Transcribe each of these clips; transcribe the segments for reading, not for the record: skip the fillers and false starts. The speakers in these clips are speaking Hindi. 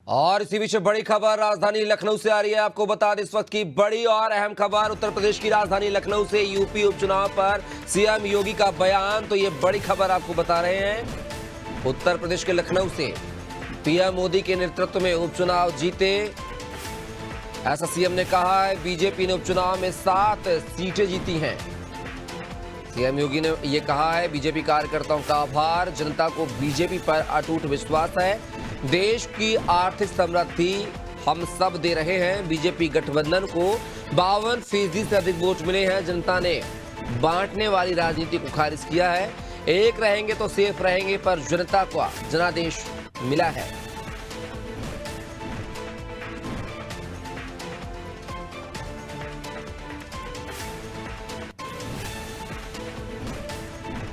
और इसी बीच बड़ी खबर राजधानी लखनऊ से आ रही है। आपको बता दें इस वक्त की बड़ी और अहम खबर उत्तर प्रदेश की राजधानी लखनऊ से यूपी उपचुनाव पर सीएम योगी का बयान। तो ये बड़ी खबर आपको बता रहे हैं। उत्तर प्रदेश के लखनऊ से पीएम मोदी के नेतृत्व में उपचुनाव जीते, ऐसा सीएम ने कहा है। बीजेपी ने उपचुनाव में 7 सीटें जीती हैं। सीएम योगी ने यह कहा है, बीजेपी कार्यकर्ताओं का आभार, जनता को बीजेपी पर अटूट विश्वास है। देश की आर्थिक समृद्धि हम सब दे रहे हैं। बीजेपी गठबंधन को 52% से अधिक वोट मिले हैं। जनता ने बांटने वाली राजनीति को खारिज किया है। एक रहेंगे तो सेफ रहेंगे पर जनता को जनादेश मिला है।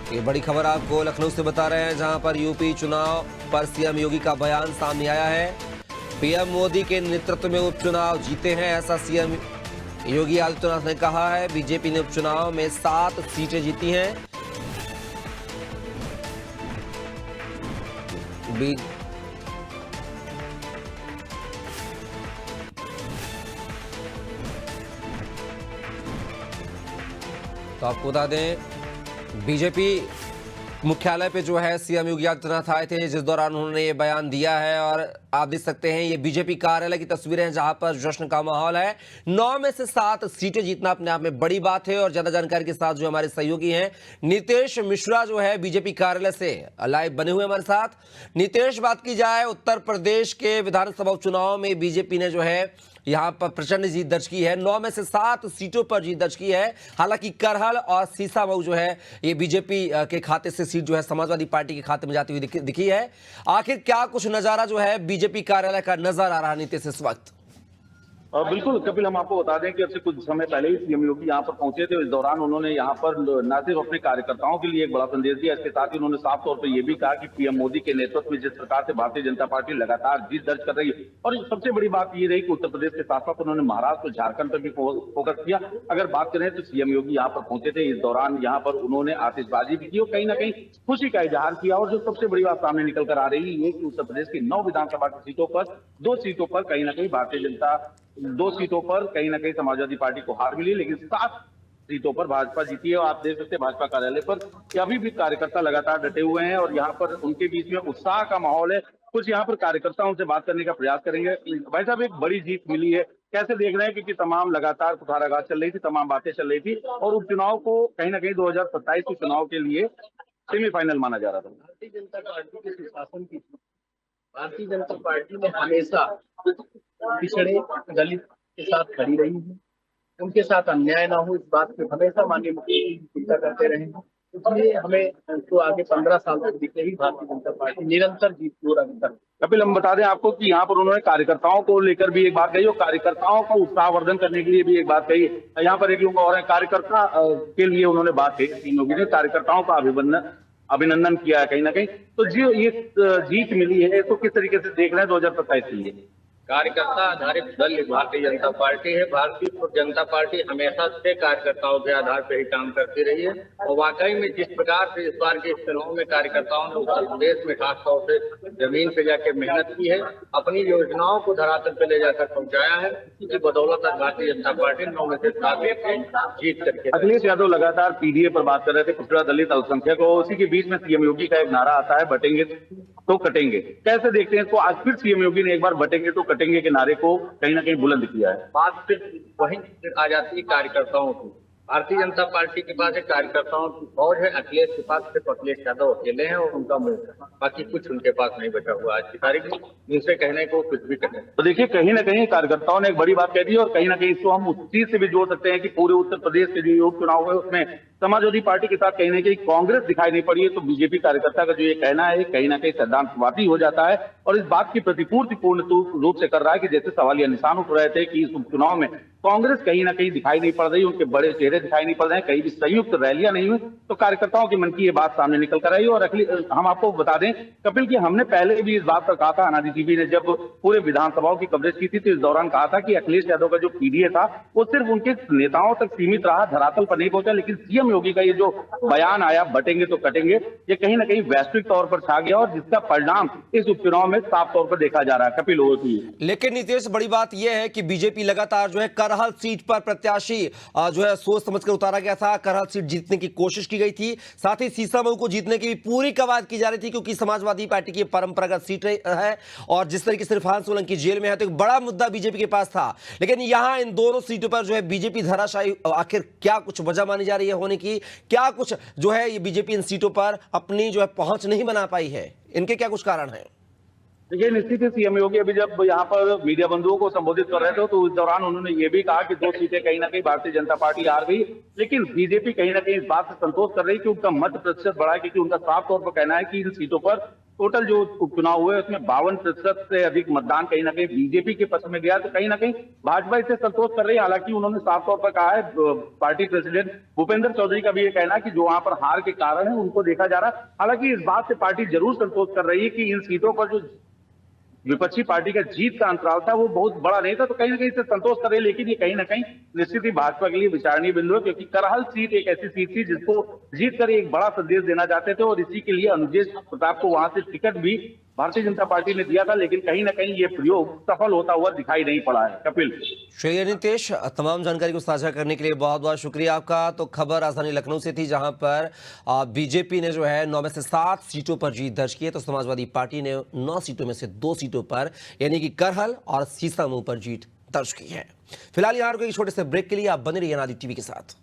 ये बड़ी खबर आपको लखनऊ से बता रहे हैं, जहां पर यूपी चुनाव पर सीएम योगी का बयान सामने आया है। पीएम मोदी के नेतृत्व में उपचुनाव जीते हैं, ऐसा सीएम योगी आदित्यनाथ ने कहा है। बीजेपी ने उपचुनाव में 7 सीटें जीती हैं। तो आपको बता दें, बीजेपी मुख्यालय पे जो है सीएम योगी आदित्यनाथ आए थे, जिस दौरान उन्होंने ये बयान दिया है। और आप देख सकते हैं ये बीजेपी कार्यालय की तस्वीरें हैं, जहां पर जश्न का माहौल है। 9 में से 7 सीटें जीतना अपने आप में बड़ी बात है। और ज्यादा जानकारी के साथ जो हमारे सहयोगी हैं नीतीश मिश्रा जो है बीजेपी कार्यालय से लाइव बने हुए हमारे साथ। नीतीश, बात की जाए उत्तर प्रदेश के विधानसभा उपचुनाव में बीजेपी ने जो है यहां पर प्रचंड जीत दर्ज की है। 9 में से 7 सीटों पर जीत दर्ज की है। हालांकि करहल और सीसामऊ जो है ये बीजेपी के खाते से सीट जो है समाजवादी पार्टी के खाते में जाती हुई दिखी है। आखिर क्या कुछ नजारा जो है बीजेपी कार्यालय का नजर आ रहा है नीतीश इस वक्त? बिल्कुल कपिल, हम आपको बता दें कि अब से कुछ समय पहले ही सीएम योगी यहाँ पर पहुंचे थे। इस दौरान उन्होंने यहाँ पर न सिर्फ अपने कार्यकर्ताओं के लिए एक बड़ा संदेश दिया, इसके साथ ही उन्होंने साफ तौर पर यह भी कहा कि पीएम मोदी के नेतृत्व में जिस प्रकार से भारतीय जनता पार्टी लगातार जीत दर्ज कर रही है, और सबसे बड़ी बात ये रही कि उत्तर प्रदेश के साथ साथ उन्होंने महाराष्ट्र और झारखंड पर भी फोकस किया। अगर बात करें तो सीएम योगी यहाँ पर पहुंचे थे, इस दौरान यहाँ पर उन्होंने आतिशबाजी भी की और कहीं ना कहीं खुशी का इजहार किया। और जो सबसे बड़ी बात सामने निकल कर आ रही है कि उत्तर प्रदेश की 9 विधानसभा की सीटों पर 2 सीटों पर कहीं ना कहीं भारतीय जनता 2 सीटों पर कहीं ना कहीं समाजवादी पार्टी को हार मिली, लेकिन 7 सीटों पर भाजपा जीती है। और आप देख सकते हैं भाजपा कार्यालय पर अभी भी कार्यकर्ता लगातार डटे हुए हैं और यहाँ पर उनके बीच में उत्साह का माहौल है। कुछ यहाँ पर कार्यकर्ताओं से बात करने का प्रयास करेंगे। भाई साहब, एक बड़ी जीत मिली है, कैसे देख रहे हैं? क्योंकि तमाम लगातार कुठाराघात चल रही थी, तमाम बातें चल रही थी और उपचुनाव को कहीं ना कहीं 2027 के चुनाव के लिए सेमीफाइनल माना जा रहा था। भारतीय जनता पार्टी के सुशासन की भारतीय जनता पार्टी ने हमेशा पिछड़े दलित के साथ खड़ी रही है। उनके साथ अन्याय ना हो, इस बात पे हमेशा माननीय मुख्यमंत्री चिंता करते रहे हैं। इसलिए हमें तो आगे 15 साल तक दिख रही भारतीय जनता पार्टी निरंतर जीत की ओर अग्रसर। कपिल, हम बता दें आपको कि यहाँ पर उन्होंने कार्यकर्ताओं को लेकर भी एक बात कही और कार्यकर्ताओं को उत्साहवर्धन करने के लिए भी एक बात कही। यहाँ पर एक लोग और है, कार्यकर्ता के लिए उन्होंने बात कही। योगी ने कार्यकर्ताओं का अभिनंदन किया है कहीं ना कहीं। तो जो ये जीत मिली है तो किस तरीके से देख रहे हैं 2027 के लिए? कार्यकर्ता आधारित दल भारतीय जनता पार्टी है। भारतीय जनता पार्टी हमेशा से कार्यकर्ताओं के आधार पर ही काम करती रही है और वाकई में जिस प्रकार से इस बार के चुनाव में कार्यकर्ताओं ने उत्तर प्रदेश में खासतौर से जमीन पे जाके मेहनत की है, अपनी योजनाओं को धरातल पे ले जाकर पहुंचाया है, इसी की बदौलत भारतीय जनता पार्टी 9 में से 7 जीत करके। अखिलेश यादव लगातार पीडीए पर बात कर रहे थे, पिछड़ा दलित अल्पसंख्यक को, उसी के बीच में सीएम योगी का एक नारा आता है, बटेंगे तो कटेंगे। कैसे देखते हैं इसको? आज फिर सीएम योगी ने एक बार बटेंगे तो कटेंगे के नारे को कहीं ना कहीं बुलंद किया है। बात सिर्फ वहीं आ जाती है कार्यकर्ताओं की। भारतीय जनता पार्टी के पास एक कार्यकर्ताओं की फौज है। अखिलेश के पास सिर्फ अखिलेश यादव अकेले हैं और उनका मुंह, बाकी कुछ उनके पास नहीं बचा हुआ। आज की तारीख में उनसे कहने को कुछ भी कहें। तो देखिए, कहीं ना कहीं कार्यकर्ताओं ने एक बड़ी बात कह दी और कहीं ना कहीं इसको हम उस चीज से भी जोड़ सकते हैं कि पूरे उत्तर प्रदेश के जो उपचुनाव हुए उसमें समाजवादी पार्टी के साथ कहीं ना कहीं कांग्रेस दिखाई नहीं पड़ी है। तो बीजेपी कार्यकर्ता का जो ये कहना है कहीं ना कहीं सिद्धांतवादी हो जाता है और इस बात की प्रतिपूर्ति पूर्ण रूप से कर रहा है कि जैसे सवालिया निशान उठ रहे थे कि इस उपचुनाव में कांग्रेस कहीं ना कहीं दिखाई नहीं पड़ रही, उनके बड़े चेहरे दिखाई नहीं पड़ रहे हैं, कहीं भी संयुक्त रैलियां नहीं हुई। तो कार्यकर्ताओं के मन की ये बात सामने निकल कर आई। और हम आपको बता दें कपिल कि हमने पहले भी इस बात पर कहा था, अनादि टीवी ने जब पूरे विधानसभाओं की कवरेज की थी तो इस दौरान कहा था कि अखिलेश यादव का जो पीडीए था वो सिर्फ उनके नेताओं तक सीमित रहा, धरातल पर नहीं पहुंचा। लेकिन सीएम सीएम योगी का ये जो बयान आया, बटेंगे तो कटेंगे, ये कहीं ना कहीं वैश्विक तौर पर छा गया और जिसका परिणाम इस उपचुनाव में साफ तौर पर देखा जा रहा है। कपिल ओवर की। लेकिन नीतीश, बड़ी बात यह है कि बीजेपी लगातार जो है करहल सीट पर प्रत्याशी जो है सोच समझकर उतारा गया था। करहल सीट जीतने की कोशिश की गई थी, साथ ही सीसामऊ को जीतने की भी पूरी कवायद की जा रही थी, क्योंकि समाजवादी पार्टी की परंपरागत सीट है और जिस तरीके से इरफान सोलंकी जेल में है तो एक बड़ा मुद्दा बीजेपी के पास था। लेकिन यहां इन दोनों सीटों पर जो है बीजेपी धराशायी, आखिर क्या कुछ वजह मानी जा रही है होने की? क्या कुछ जो है ये बीजेपी इन सीटों पर अपनी जो है पहुंच नहीं बना पाई है? इनके क्या कुछ कारण हैं? देखिए, निश्चित ही सीएम योगी अभी जब यहाँ पर मीडिया बंधुओं को संबोधित कर रहे थे तो उस दौरान उन्होंने ये भी कहा कि 2 सीटें कहीं ना कहीं भारतीय जनता पार्टी हार गई, लेकिन बीजेपी कहीं ना कहीं इस बात से संतोष कर रही है कि उनका मत प्रतिशत बढ़ा, क्योंकि उनका साफ तौर पर कहना है कि इन सीटों पर टोटल जो उपचुनाव हुए उसमें 52% से अधिक मतदान कहीं ना कहीं बीजेपी के पक्ष में गया। तो कहीं ना कहीं भाजपा इससे संतोष कर रही है। हालांकि उन्होंने साफ तौर पर कहा है, पार्टी प्रेसिडेंट भूपेंद्र चौधरी का भी ये कहना है कि जो वहां पर हार के कारण है उनको देखा जा रहा है। हालांकि इस बात से पार्टी जरूर संतोष कर रही है कि इन सीटों पर जो विपक्षी पार्टी का जीत का अंतराल था वो बहुत बड़ा नहीं था, तो कहीं ना कहीं इससे संतोष करे। लेकिन ये कहीं ना कहीं निश्चित ही भाजपा के लिए विचारणीय बिंदु है, क्योंकि करहल सीट एक ऐसी सीट थी जिसको जीत कर एक बड़ा संदेश देना चाहते थे और इसी के लिए अनुजेश प्रताप को वहां से टिकट भी भारतीय जनता पार्टी ने दिया था, लेकिन कहीं ना कहीं ये प्रयोग सफल होता हुआ दिखाई नहीं पड़ा है। कपिल। श्रेय नीतीश, तमाम जानकारी को साझा करने के लिए बहुत बहुत शुक्रिया आपका। तो खबर राजधानी लखनऊ से थी, जहां पर बीजेपी ने जो है 9 में से 7 सीटों पर जीत दर्ज की है, तो समाजवादी पार्टी ने 9 सीटों में से 2 सीटों पर यानी कि करहल और सीसामऊ पर जीत दर्ज की है। फिलहाल यहाँ एक छोटे से ब्रेक के लिए आप बने रहिए अनादि टीवी के साथ।